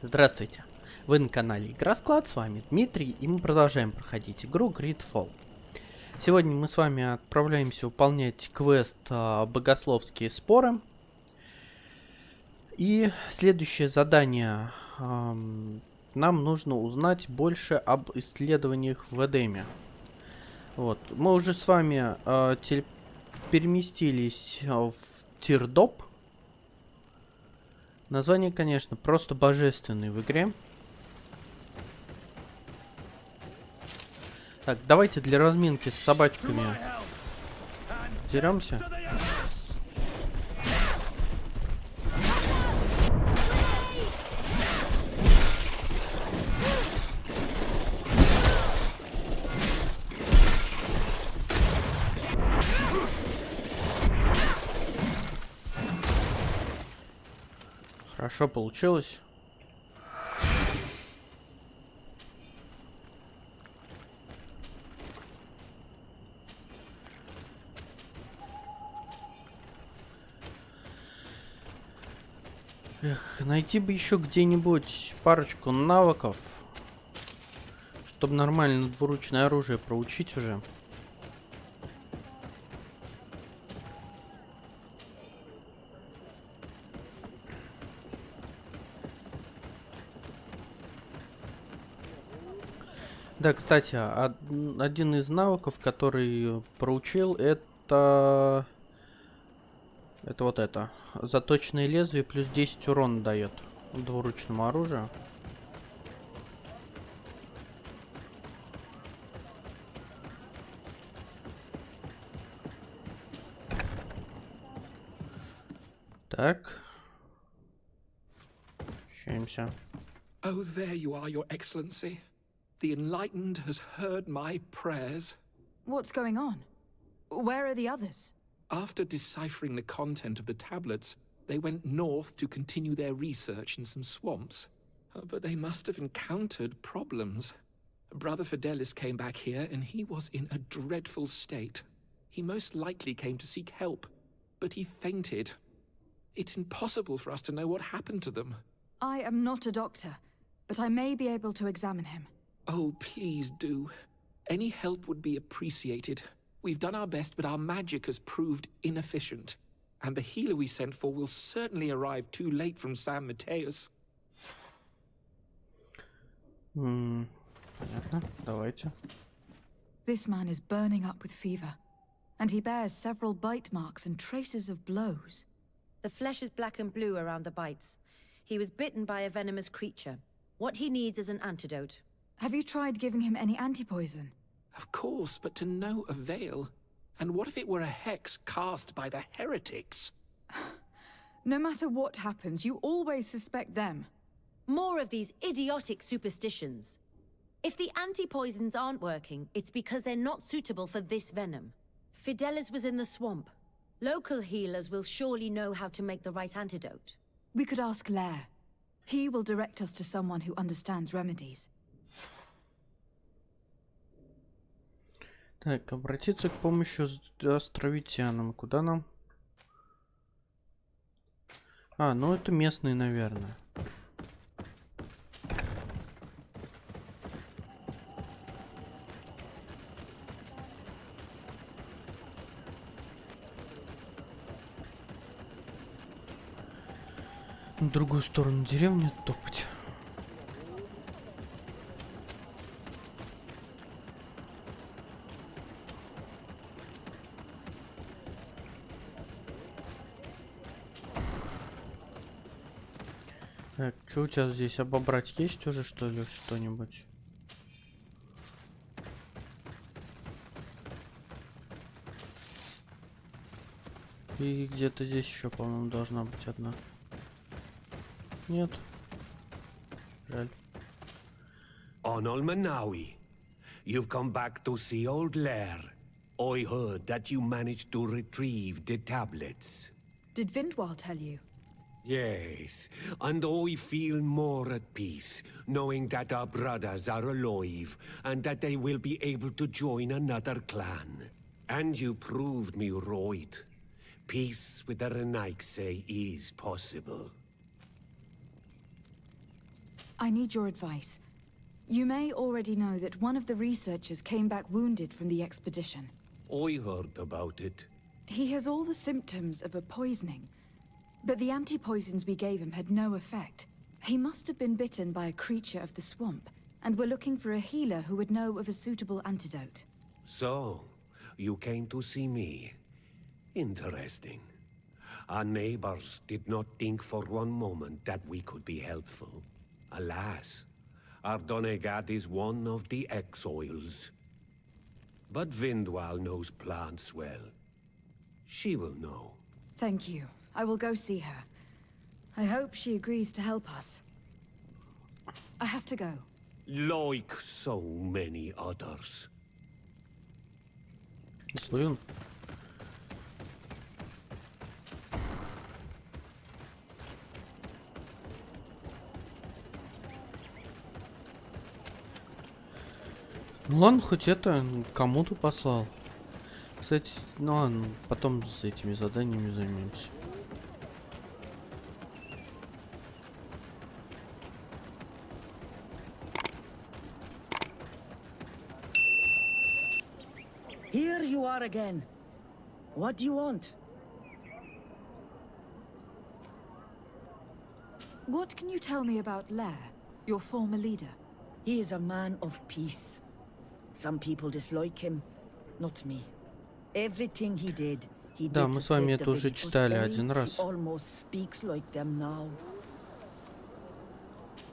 Здравствуйте! Вы на канале Игросклад, с вами Дмитрий, и мы продолжаем проходить игру GreedFall. Сегодня мы с вами отправляемся выполнять квест «Богословские споры». И следующее задание. Нам нужно узнать больше об исследованиях в Эдеме. Вот. Мы уже с вами переместились в Тирдоп. Название, конечно, просто божественный в игре. Так, давайте для разминки с собачками деремся. Хорошо получилось. Эх, найти бы еще где-нибудь парочку навыков, чтобы нормально двуручное оружие проучить уже. Да, кстати, один из навыков, который проучил, это вот это. Заточенное лезвие плюс 10 урона дает двуручному оружию. Так. Общаемся. Oh, there you are, Your Excellency. The enlightened has heard my prayers. What's going on? Where are the others? After deciphering the content of the tablets, they went north to continue their research in some swamps. But they must have encountered problems. Brother Fidelis came back here and he was in a dreadful state. He most likely came to seek help, but he fainted. It's impossible for us to know what happened to them. I am not a doctor, but I may be able to examine him. Oh, please do. Any help would be appreciated. We've done our best, but our magic has proved inefficient. And the healer we sent for will certainly arrive too late from San Mateus. Понятно. Давайте. This man is burning up with fever, and he bears several bite marks and traces of blows. The flesh is black and blue around the bites. He was bitten by a venomous creature. What he needs is an antidote. Have you tried giving him any anti-poison? Of course, but to no avail. And what if it were a hex cast by the heretics? No matter what happens, you always suspect them. More of these idiotic superstitions. If the anti-poisons aren't working, it's because they're not suitable for this venom. Fidelis was in the swamp. Local healers will surely know how to make the right antidote. We could ask Lair. He will direct us to someone who understands remedies. Так, обратиться к помощи островитянам. Куда нам? А, ну это местные, наверное. На другую сторону деревни топать. Так, что у тебя здесь обобрать есть уже, что ли, что-нибудь? И где-то здесь еще, по-моему, должна быть одна. Нет. Жаль. Onol Manawi, you've come back to see old Lair. I heard that you managed to retrieve the tablets. Did Vindwal tell you? Yes, and I feel more at peace, knowing that our brothers are alive, and that they will be able to join another clan. And you proved me right. Peace with the Renaigse is possible. I need your advice. You may already know that one of the researchers came back wounded from the expedition. I heard about it. He has all the symptoms of a poisoning, but the anti-poisons we gave him had no effect. He must have been bitten by a creature of the swamp, and we're looking for a healer who would know of a suitable antidote. So, you came to see me. Interesting. Our neighbors did not think for one moment that we could be helpful. Alas, our Donegad is one of the exiles. But Vindwal knows plants well. She will know. Thank you. I will go see her. I hope she agrees to help us. I have to go. Like so many others. Слышен? Ну ладно, хоть это кому-то послал. Кстати, ну ладно, потом с этими заданиями займемся. Here you are again. What do you want? What can you tell me about Lair, your former leader? He is a man of peace. Some people dislike him, not me. Everything he did, he Да, did мы to с вами save это the уже village, but читали boy, один раз. he almost speaks like them now.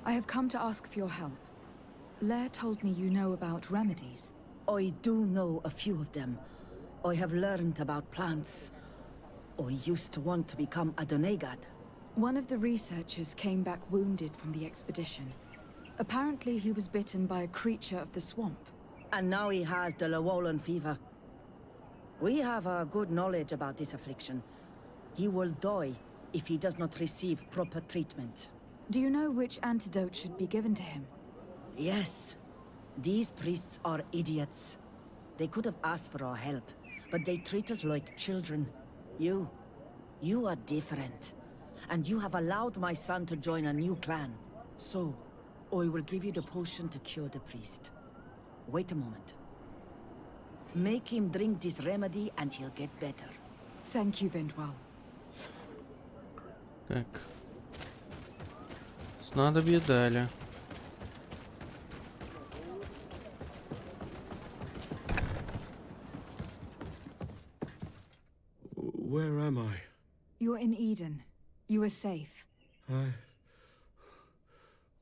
I have come to ask for your help. Lair told me you know about remedies. I do know a few of them. I have learned about plants. I used to want to become a Donegad. One of the researchers came back wounded from the expedition. Apparently he was bitten by a creature of the swamp. And now he has the Llewellyn fever. We have a good knowledge about this affliction. He will die if he does not receive proper treatment. Do you know which antidote should be given to him? Yes. These priests are idiots. They could have asked for our help, but they treat us like children. You are different. And you have allowed my son to join a new clan. So, I will give you the potion to cure the priest. Wait a moment. Make him drink this remedy and he'll get better. Thank you, Vindwal. Так. Снадобье дали. Where am I? You're in Eden. You are safe.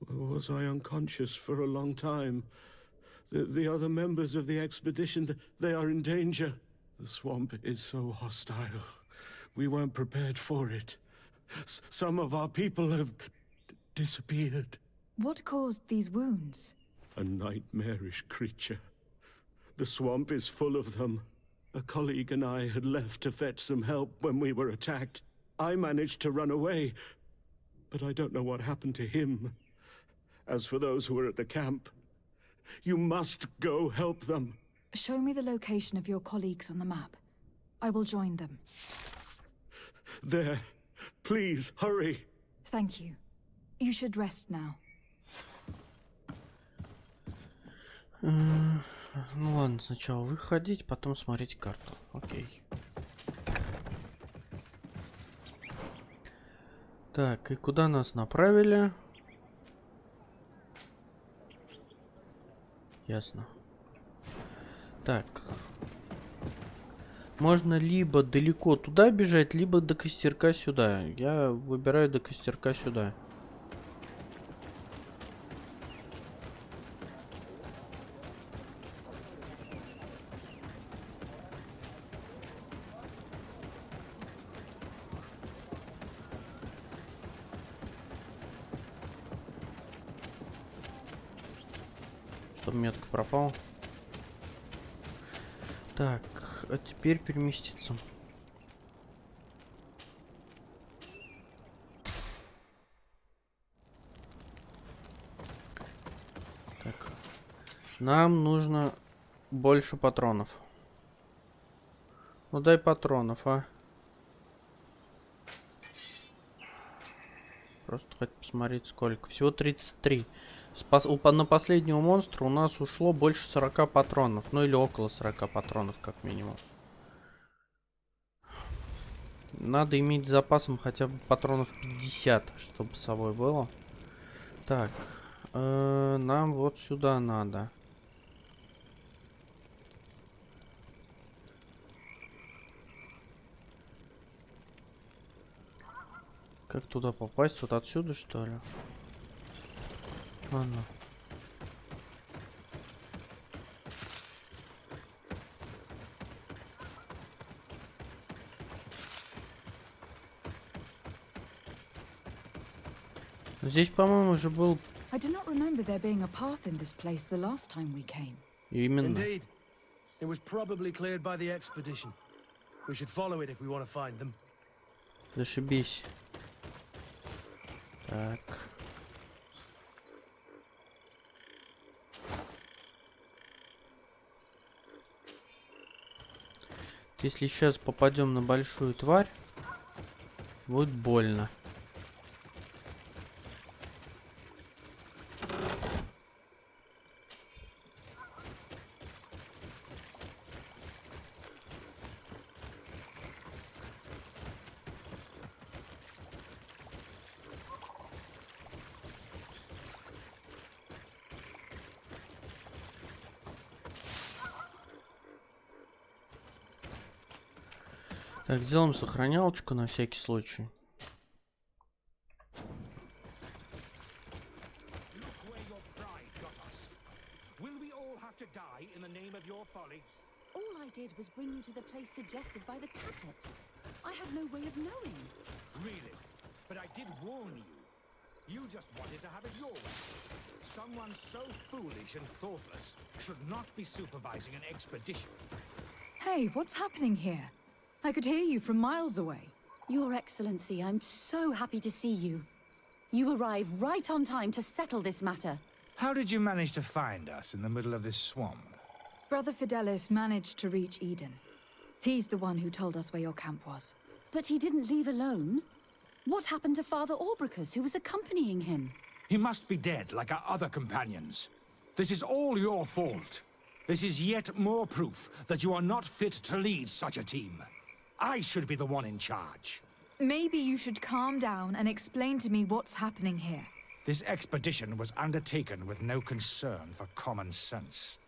Was I unconscious for a long time? The other members of the expedition, they are in danger. The swamp is so hostile. We weren't prepared for it. Some of our people have disappeared. What caused these wounds? A nightmarish creature. The swamp is full of them. A colleague and I had left to fetch some help when we were attacked. I managed to run away, but I don't know what happened to him. As for those who were at the camp, you must go help them. Show me the location of your colleagues on the map. I will join them. There. Please, hurry. Thank you. You should rest now. Ну ладно, сначала выходить, потом смотреть карту. Окей. Так, и куда нас направили? Ясно. Так. Можно либо далеко туда бежать, либо до костерка сюда. Я выбираю до костерка сюда. Что метка пропала. Так, а теперь переместиться. Нам нужно больше патронов. Ну дай патронов, а. Просто хоть посмотреть сколько. Всего 33. На последнего монстра у нас ушло больше 40 патронов. Ну или около 40 патронов, как минимум. Надо иметь с запасом хотя бы патронов 50, чтобы с собой было. Так. Нам вот сюда надо. Как туда попасть? Вот отсюда, что ли? Ладно. Здесь, по-моему, уже был... I do not remember there being a path in this place the last time we came. Именно. Indeed. It was probably cleared by the expedition. We should follow it if we want to find them. Зашибись. Так. Если сейчас попадем на большую тварь, будет больно. Так, сделаем сохранялочку на всякий случай. All I did was bring you to the place suggested by the tablets. I had no way of knowing. Really? But I did warn you. You just wanted to have it your way. Someone so foolish and thoughtless should not be supervising an expedition. Hey, what's happening here? I could hear you from miles away. Your Excellency, I'm so happy to see you. You arrive right on time to settle this matter. How did you manage to find us in the middle of this swamp? Brother Fidelis managed to reach Eden. He's the one who told us where your camp was. But he didn't leave alone. What happened to Father Orbricus, who was accompanying him? He must be dead, like our other companions. This is all your fault. This is yet more proof that you are not fit to lead such a team. I should be the one in charge. Maybe you should calm down and explain to me what's happening here. This expedition was undertaken with no concern for common sense.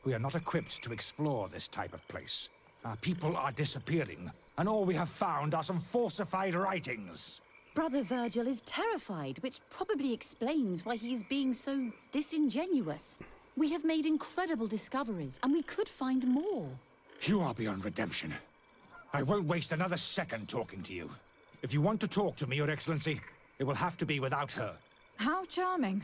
We are not equipped to explore this type of place. Our people are disappearing, and all we have found are some falsified writings. Brother Virgil is terrified, which probably explains why he is being so disingenuous. We have made incredible discoveries, and we could find more. You are beyond redemption. I won't waste another second talking to you. If you want to talk to me, Your Excellency, it will have to be without her. How charming.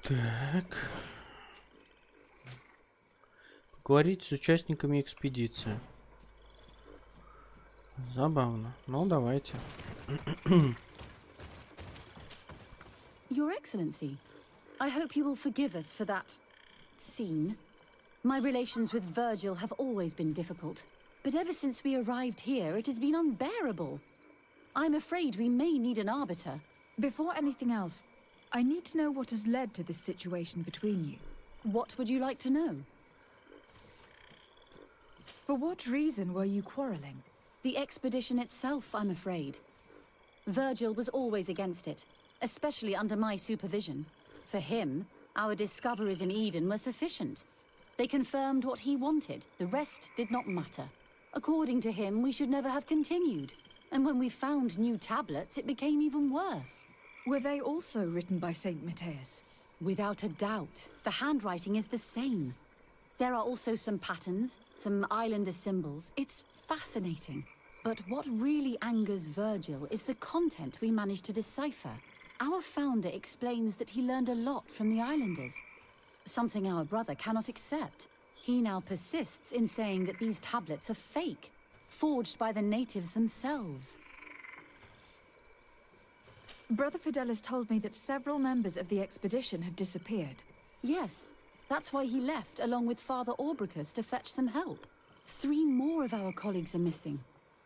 Так. Поговорить с участниками экспедиции. Забавно. Ну, давайте. Your Excellency, I hope you will forgive us for that scene. My relations with Virgil have always been difficult, but ever since we arrived here, it has been unbearable. I'm afraid we may need an arbiter. Before anything else, I need to know what has led to this situation between you. What would you like to know? For what reason were you quarreling? The expedition itself, I'm afraid. Virgil was always against it, especially under my supervision. For him, our discoveries in Eden were sufficient. They confirmed what he wanted. The rest did not matter. According to him, we should never have continued. And when we found new tablets, it became even worse. Were they also written by Saint Matthias? Without a doubt. The handwriting is the same. There are also some patterns, some islander symbols. It's fascinating. But what really angers Virgil is the content we managed to decipher. Our founder explains that he learned a lot from the islanders. Something our brother cannot accept. He now persists in saying that these tablets are fake, forged by the natives themselves. Brother Fidelis told me that several members of the expedition have disappeared. Yes, that's why he left along with Father Orbricus to fetch some help. 3 more of our colleagues are missing.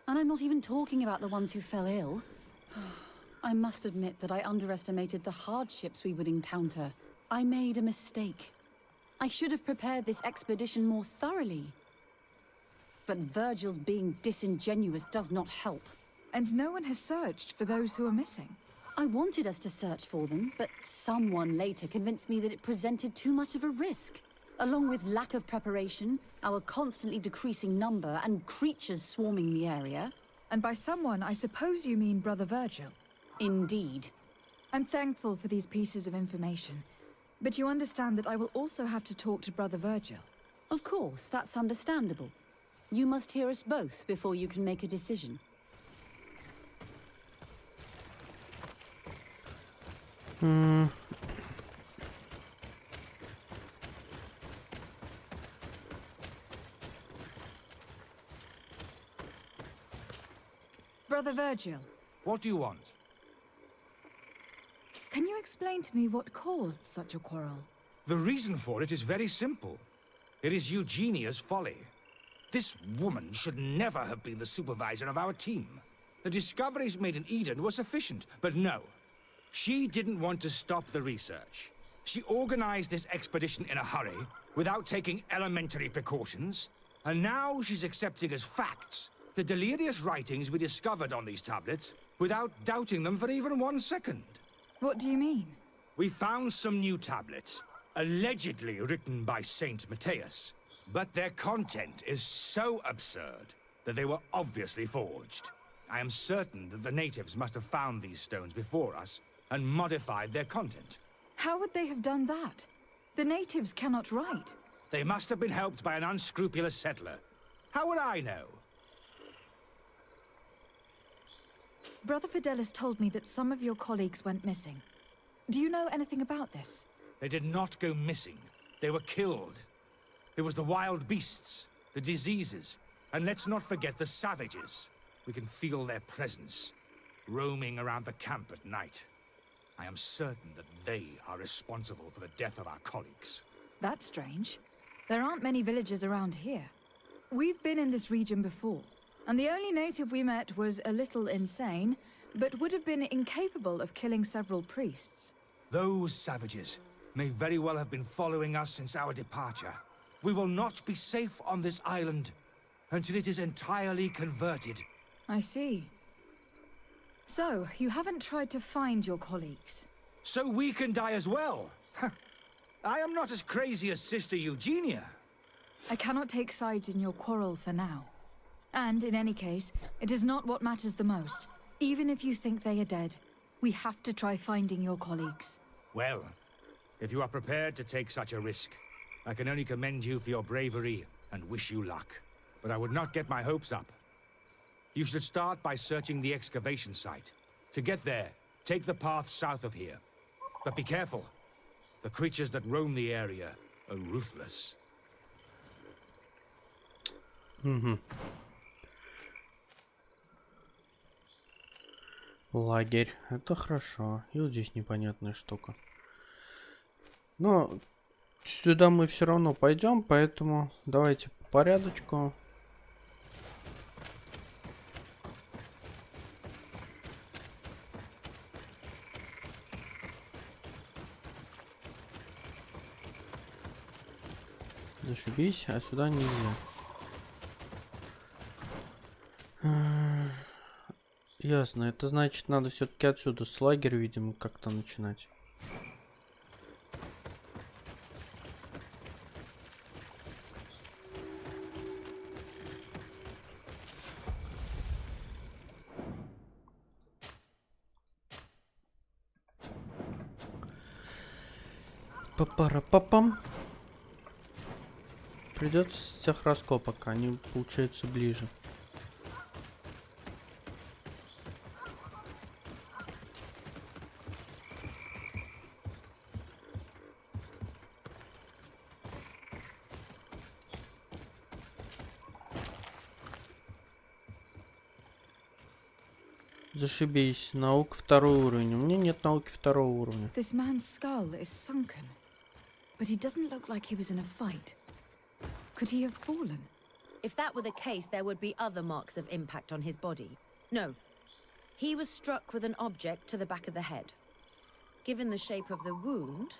And I'm not even talking about the ones who fell ill. I must admit that I underestimated the hardships we would encounter. I made a mistake. I should have prepared this expedition more thoroughly. But Virgil's being disingenuous does not help. And no one has searched for those who are missing. I wanted us to search for them, but someone later convinced me that it presented too much of a risk. Along with lack of preparation, our constantly decreasing number, and creatures swarming the area. And by someone, I suppose you mean Brother Virgil. Indeed. I'm thankful for these pieces of information. But you understand that I will also have to talk to Brother Virgil. Of course, that's understandable. You must hear us both before you can make a decision. Brother Virgil, What do you want? can you explain to me what caused such a quarrel? The reason for it is very simple. It is Eugenia's folly. This woman should never have been the supervisor of our team. The discoveries made in Eden were sufficient, but no. She didn't want to stop the research. She organized this expedition in a hurry, without taking elementary precautions, and now she's accepting as facts the delirious writings we discovered on these tablets, without doubting them for even 1 second. What do you mean? We found some new tablets, allegedly written by Saint Matthias, but their content is so absurd that they were obviously forged. I am certain that the natives must have found these stones before us and modified their content. How would they have done that? The natives cannot write. They must have been helped by an unscrupulous settler. How would I know? Brother Fidelis told me that some of your colleagues went missing. Do you know anything about this? They did not go missing. They were killed. There was the wild beasts, the diseases, and let's not forget the savages. We can feel their presence, roaming around the camp at night. I am certain that they are responsible for the death of our colleagues. That's strange. There aren't many villages around here. We've been in this region before, and the only native we met was a little insane, but would have been incapable of killing several priests. Those savages may very well have been following us since our departure. We will not be safe on this island until it is entirely converted. I see. So, you haven't tried to find your colleagues? So we can die as well. I am not as crazy as Sister Eugenia. I cannot take sides in your quarrel for now. And, in any case, it is not what matters the most. Even if you think they are dead, we have to try finding your colleagues. Well, if you are prepared to take such a risk, I can only commend you for your bravery and wish you luck. But I would not get my hopes up. You should start by searching the excavation site. To get there, take the path south of here. But be careful. The creatures that roam the area are ruthless. Лагерь. Это хорошо. И вот здесь непонятная штука. Но сюда мы все равно пойдем, поэтому давайте по порядочку. Зашибись, а сюда нельзя. Ясно, это значит, надо все-таки отсюда с лагеря, видимо, как-то начинать. Папара-папам. Придется с тех раскопок, они получаются ближе. Зашибись. Наука второй уровень. У меня нет науки второго уровня. This man's skull is sunken, but he doesn't look like he was in a fight. Could he have fallen? If that were the case, there would be other marks of impact on his body. No. He was struck with an object to the back of the head. Given the shape of the wound,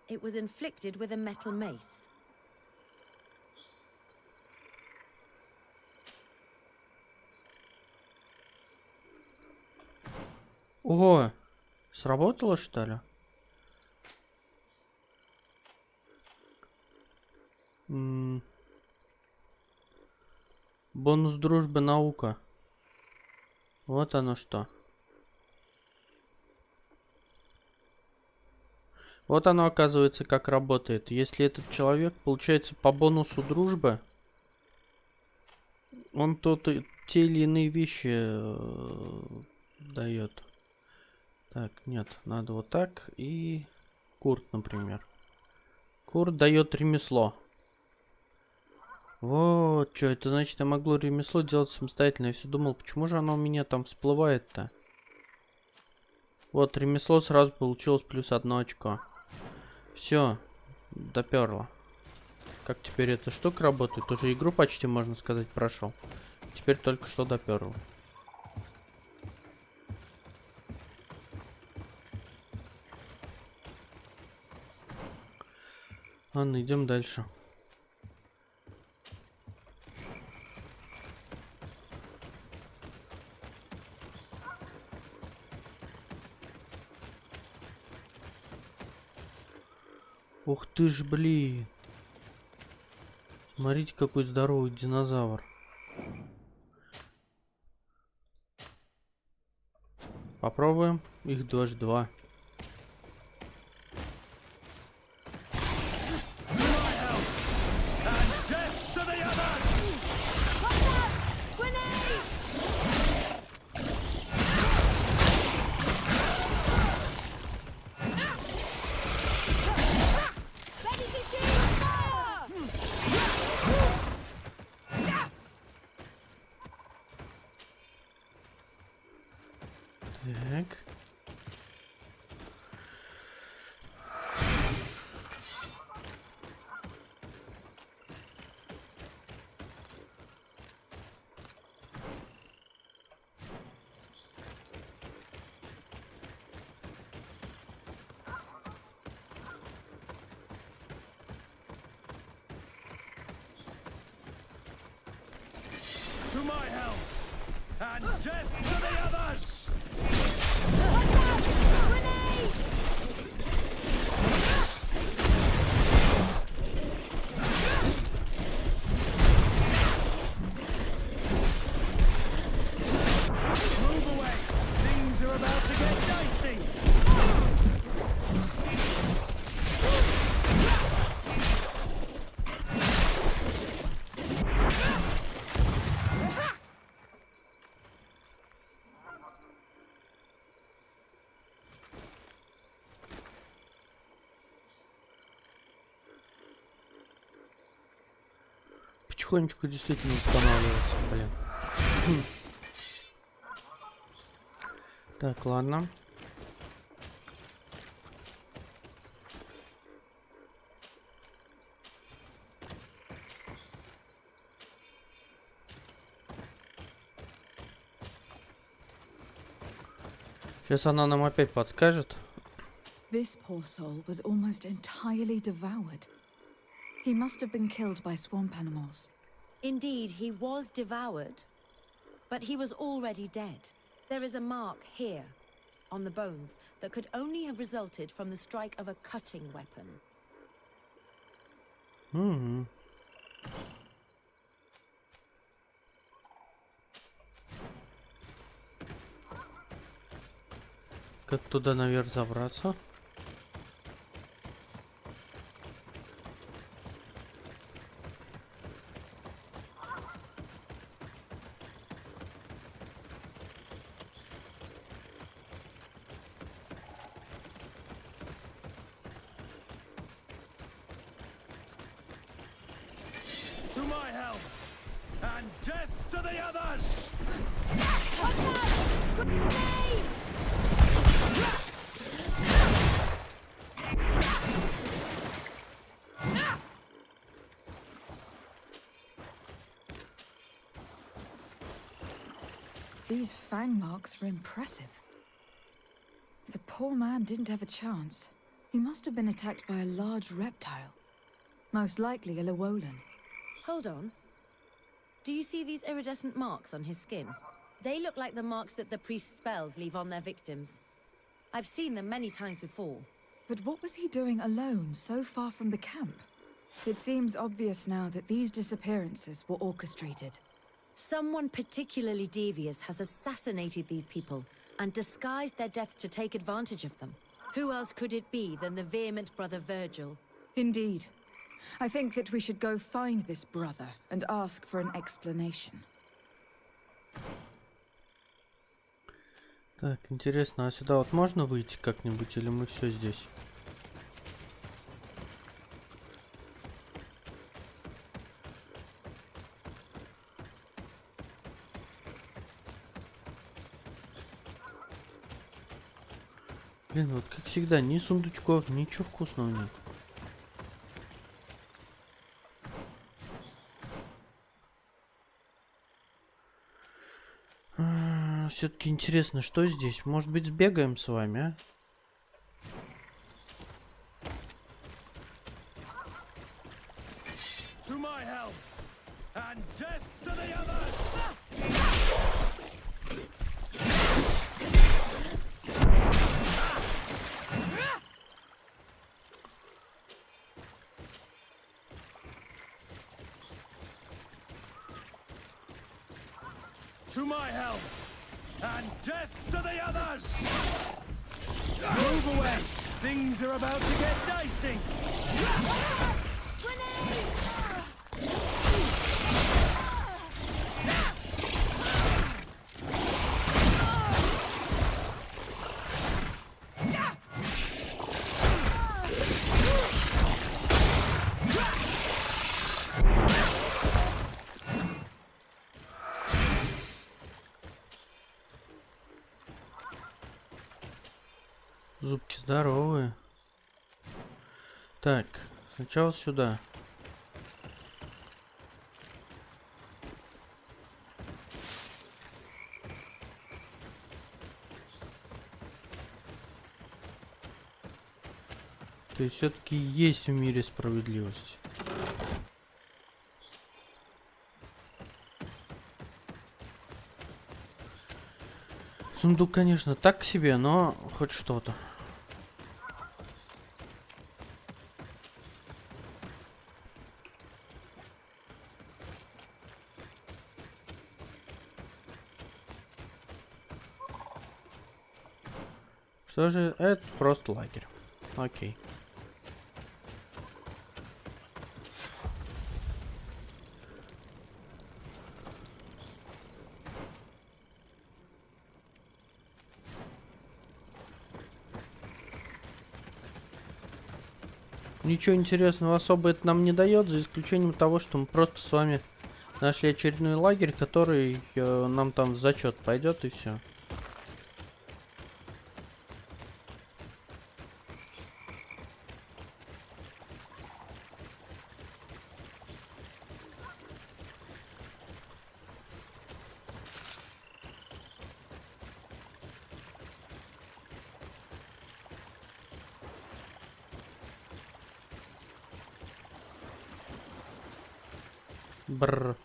it was inflicted with a metal mace. Ого! Сработало, что ли? Бонус дружбы наука. Вот оно что. Вот оно, оказывается, как работает. Если этот человек, получается, по бонусу дружбы, он тут те или иные вещи дает. Так, нет, надо вот так. И Курт, например. Курт дает ремесло. Вот, что это значит, я могу ремесло делать самостоятельно. Я все думал, почему же оно у меня там всплывает-то? Вот, ремесло сразу получилось плюс 1 очко. Все, доперло. Как теперь эта штука работает? Уже игру почти, можно сказать, прошел. Теперь только что доперло. Ладно, идем дальше. Ух ты ж, блин. Смотрите, какой здоровый динозавр. Попробуем. Их даже 2. Так. To my help, and death to the others! Move away! Things are about to get dicey! Потихонечку действительно устанавливается, блин. Так, ладно. Сейчас она нам опять подскажет. This poor soul was almost entirely devoured. He must have been killed by swamp animals. Indeed, he was devoured, but he was already dead. There is a mark here, on the bones, that could only have resulted from the strike of a cutting weapon. Как туда наверх забраться? To my help, and death to the others! Grenade! These fang marks are impressive. The poor man didn't have a chance. He must have been attacked by a large reptile. Most likely a Llewellyn. Hold on. Do you see these iridescent marks on his skin? They look like the marks that the priest's spells leave on their victims. I've seen them many times before. But what was he doing alone, so far from the camp? It seems obvious now that these disappearances were orchestrated. Someone particularly devious has assassinated these people and disguised their deaths to take advantage of them. Who else could it be than the vehement brother Virgil? Indeed. I think that we should go find this brother and ask for an explanation. Так, интересно, а сюда вот можно выйти как-нибудь, или мы все здесь? Блин, вот как всегда, ни сундучков, ничего вкусного нет. Все-таки интересно, что здесь? Может быть, сбегаем с вами, а? To my help, and death to the others! To my help, and death to the others! Move away! Things are about to get dicey! Зубки здоровые. Так, сначала сюда. То есть все-таки есть в мире справедливость. Сундук, конечно, так себе, но хоть что-то. Что же, это просто лагерь. Окей. Ничего интересного особо это нам не дает, за исключением того, что мы просто с вами нашли очередной лагерь, который нам там в зачет пойдет, и все. Бррр.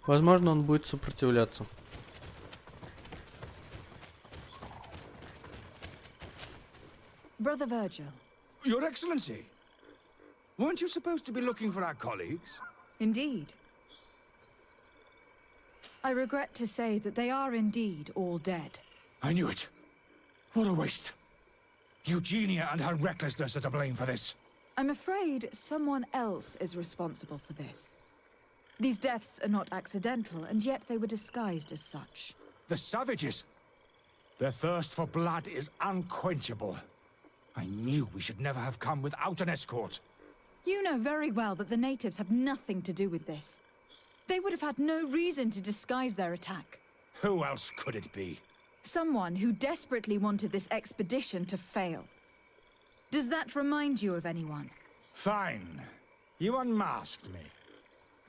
Возможно, он будет сопротивляться. Brother Virgil. Your Excellency, weren't you supposed to be looking for our colleagues? Indeed. I regret to say that they are indeed all dead. I knew it. What a waste. Eugenia and her recklessness are to blame for this. I'm afraid someone else is responsible for this. These deaths are not accidental, and yet they were disguised as such. The savages. Their thirst for blood is unquenchable. I knew we should never have come without an escort. You know very well that the natives have nothing to do with this. They would have had no reason to disguise their attack. Who else could it be? Someone who desperately wanted this expedition to fail. Does that remind you of anyone? Fine. You unmasked me.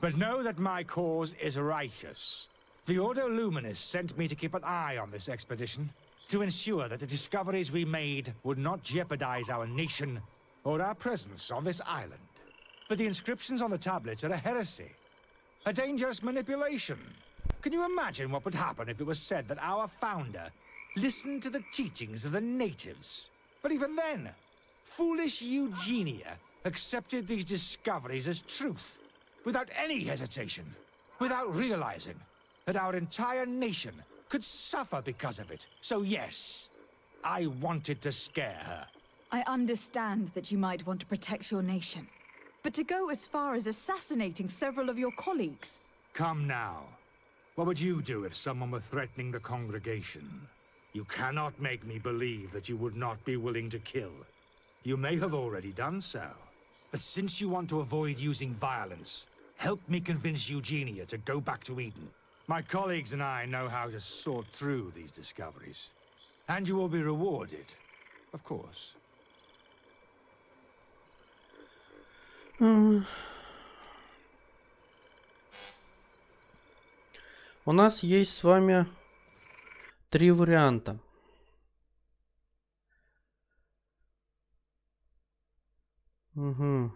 But know that my cause is righteous. The Ordo Luminis sent me to keep an eye on this expedition, to ensure that the discoveries we made would not jeopardize our nation or our presence on this island. But the inscriptions on the tablets are a heresy, a dangerous manipulation. Can you imagine what would happen if it was said that our founder listened to the teachings of the natives? But even then, foolish Eugenia accepted these discoveries as truth, without any hesitation, without realizing that our entire nation could suffer because of it. So yes, I wanted to scare her. I understand that you might want to protect your nation, but to go as far as assassinating several of your colleagues... Come now. What would you do if someone were threatening the congregation? You cannot make me believe that you would not be willing to kill. You may have already done so. But since you want to avoid using violence, help me convince Eugenia to go back to Eden. My colleagues and I know how to sort through these discoveries. And you will be rewarded, of course. У нас есть с вами 3 варианта. Угу.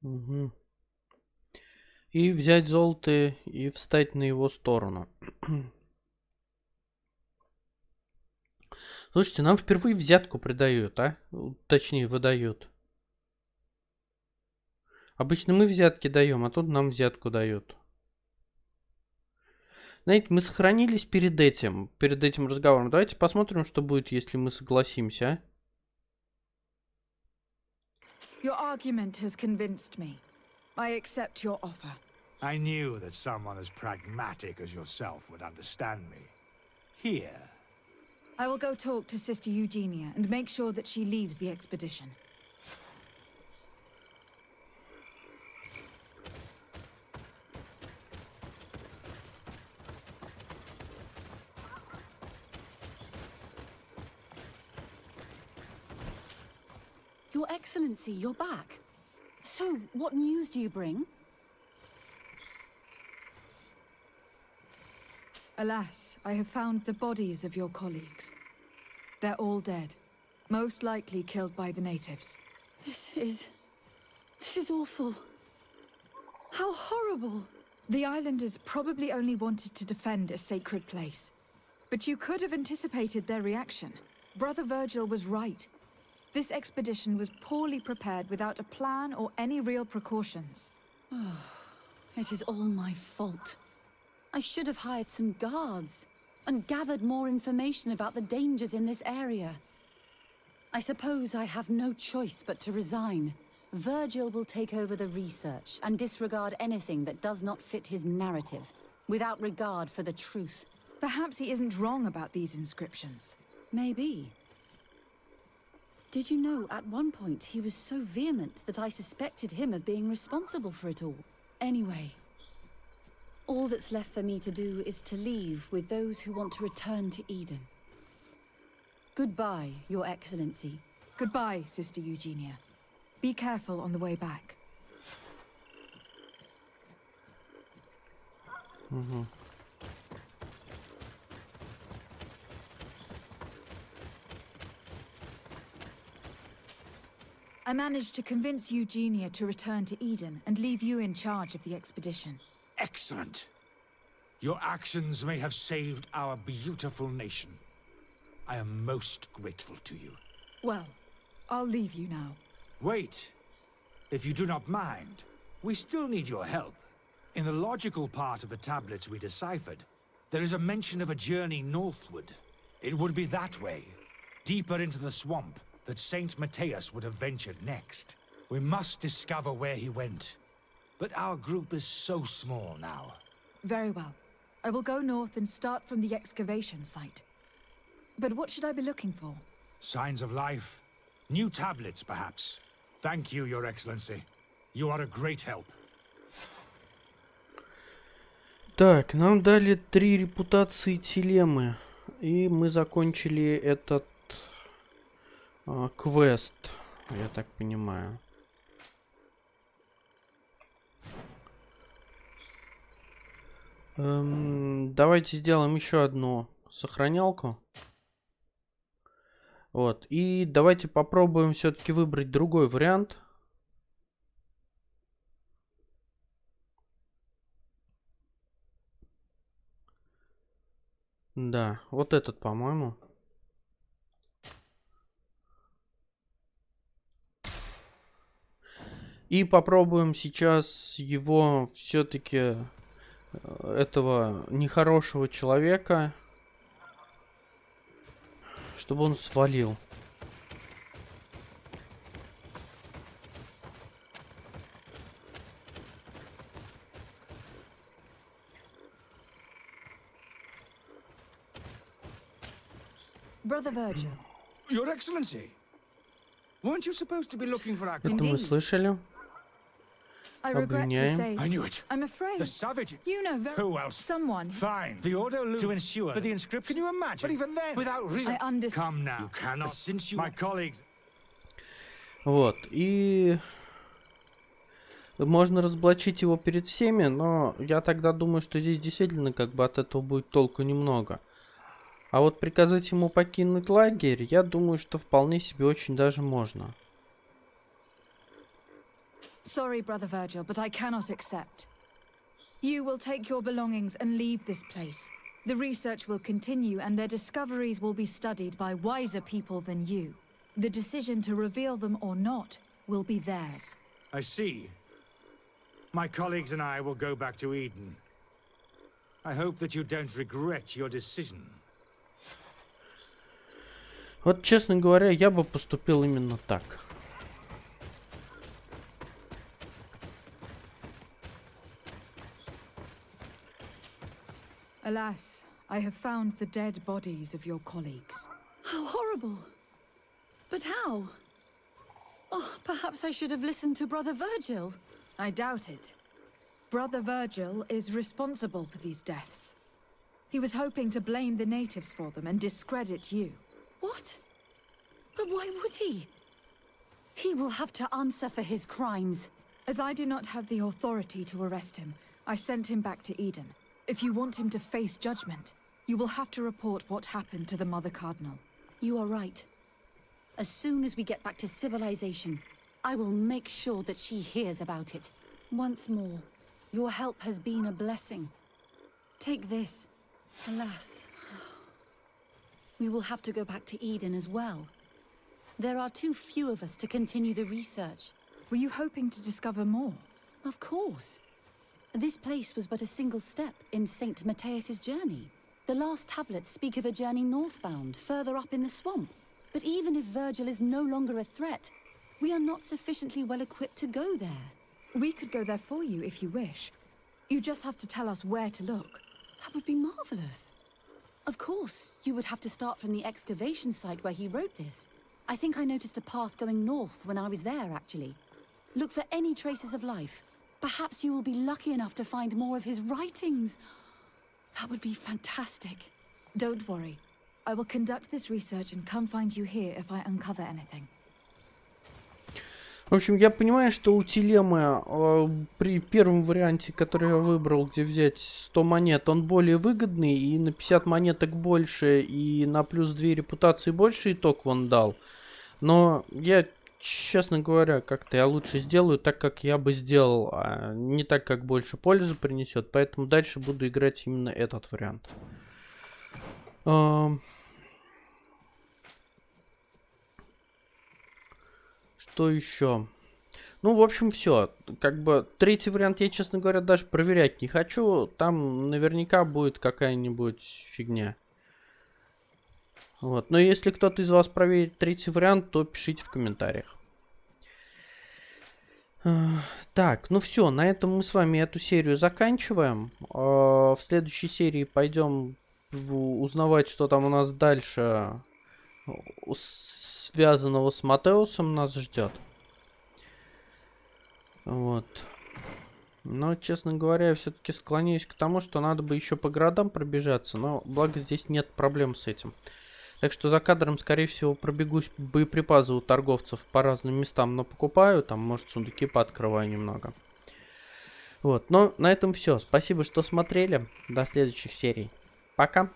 Угу. И взять золото и встать на его сторону. Слушайте, нам впервые взятку придают, а? Точнее, выдают. Обычно мы взятки даем, а тут нам взятку дают. Знаете, мы сохранились перед этим разговором. Давайте посмотрим, что будет, если мы согласимся, а? Your argument has convinced me. I accept your offer. I knew that someone as pragmatic as yourself would understand me. Here. I will go talk to Sister Eugenia and make sure that she leaves the expedition. Your Excellency, you're back. So, what news do you bring? Alas, I have found the bodies of your colleagues. They're all dead, most likely killed by the natives. This is awful. How horrible. The islanders probably only wanted to defend a sacred place. But you could have anticipated their reaction. Brother Virgil was right. This expedition was poorly prepared without a plan or any real precautions. It is all my fault. I should have hired some guards and gathered more information about the dangers in this area. I suppose I have no choice but to resign. Virgil will take over the research and disregard anything that does not fit his narrative, without regard for the truth. Perhaps he isn't wrong about these inscriptions. Maybe. Did you know, at one point he was so vehement that I suspected him of being responsible for it all? Anyway, all that's left for me to do is to leave with those who want to return to Eden. Goodbye, Your Excellency. Goodbye, Sister Eugenia. Be careful on the way back. I managed to convince Eugenia to return to Eden and leave you in charge of the expedition. Excellent. Your actions may have saved our beautiful nation. I am most grateful to you. Well, I'll leave you now. Wait. If you do not mind, we still need your help. In the logical part of the tablets we deciphered, there is a mention of a journey northward. It would be that way, deeper into the swamp, that Saint Matthias would have ventured next. We must discover where he went. But our group is so small now. Very well. I will go north and start from the excavation site. But what should I be looking for? Signs of life. New tablets, perhaps. Thank you, Your Excellency. You are a great help. Так, нам дали 3 репутации телемы. И мы закончили этот квест, я так понимаю. Давайте сделаем еще одну сохранялку. Вот. И давайте попробуем все-таки выбрать другой вариант. Да, вот этот, по-моему. И попробуем сейчас его все-таки, этого нехорошего человека, чтобы он свалил. Brother Virgil. Your Excellency! Weren't you supposed to be looking for our... Это мы слышали. I regret to say, I knew it. I'm afraid. The savage. You know very... Who else? Someone. Fine. The order to ensure for the inscription. Can you imagine? But even then, without real... I understand. Come now. You cannot. But since you... My colleagues... Вот. И можно разоблачить его перед всеми, но я тогда думаю, что здесь действительно как бы от этого будет толку немного. А вот приказать ему покинуть лагерь, я думаю, что вполне себе очень даже можно. Sorry, Brother Virgil, but I cannot accept. You will take your belongings and leave this place. The research will continue and their discoveries will be studied by wiser people than you. The decision to reveal them or not will be theirs. I see. My colleagues and I will go back to Eden. I hope that you don't regret your decision. Вот, честно говоря, я бы поступил именно так. Alas, I have found the dead bodies of your colleagues. How horrible! But how? Oh, perhaps I should have listened to Brother Virgil. I doubt it. Brother Virgil is responsible for these deaths. He was hoping to blame the natives for them and discredit you. What? But why would he? He will have to answer for his crimes. As I do not have the authority to arrest him, I sent him back to Eden. If you want him to face judgment, you will have to report what happened to the Mother Cardinal. You are right. As soon as we get back to civilization, I will make sure that she hears about it. Once more, your help has been a blessing. Take this. Alas, we will have to go back to Eden as well. There are too few of us to continue the research. Were you hoping to discover more? Of course. This place was but a single step in Saint Matthias's journey. The last tablets speak of a journey northbound, further up in the swamp. But even if Virgil is no longer a threat, we are not sufficiently well equipped to go there. We could go there for you if you wish. You just have to tell us where to look. That would be marvelous. Of course, you would have to start from the excavation site where he wrote this. I think I noticed a path going north when I was there, actually. Look for any traces of life. Perhaps you will be lucky enough to find more of his writings. That would be fantastic. Don't worry. I will conduct this research and come find you here if I uncover anything. В общем, я понимаю, что у телемы при первом варианте, который я выбрал, где взять 100 монет, он более выгодный, и на 50 монеток больше, и на плюс 2 репутации больше итог он дал. Но я, честно говоря, как-то я лучше сделаю так, как я бы сделал, а не так, как больше пользы принесет. Поэтому дальше буду играть именно этот вариант. Что еще? Ну, в общем, все. Как бы третий вариант я, честно говоря, даже проверять не хочу. Там наверняка будет какая-нибудь фигня. Вот. Но если кто-то из вас проверит третий вариант, то пишите в комментариях. Так, ну все, на этом мы с вами эту серию заканчиваем. В следующей серии пойдем узнавать, что там у нас дальше связанного с Матеусом нас ждет. Вот. Но, честно говоря, я все-таки склоняюсь к тому, что надо бы еще по городам пробежаться, но благо здесь нет проблем с этим. Так что за кадром, скорее всего, пробегусь, боеприпасы у торговцев по разным местам, но покупаю. Там, может, сундуки пооткрываю немного. Вот, но на этом все. Спасибо, что смотрели. До следующих серий. Пока.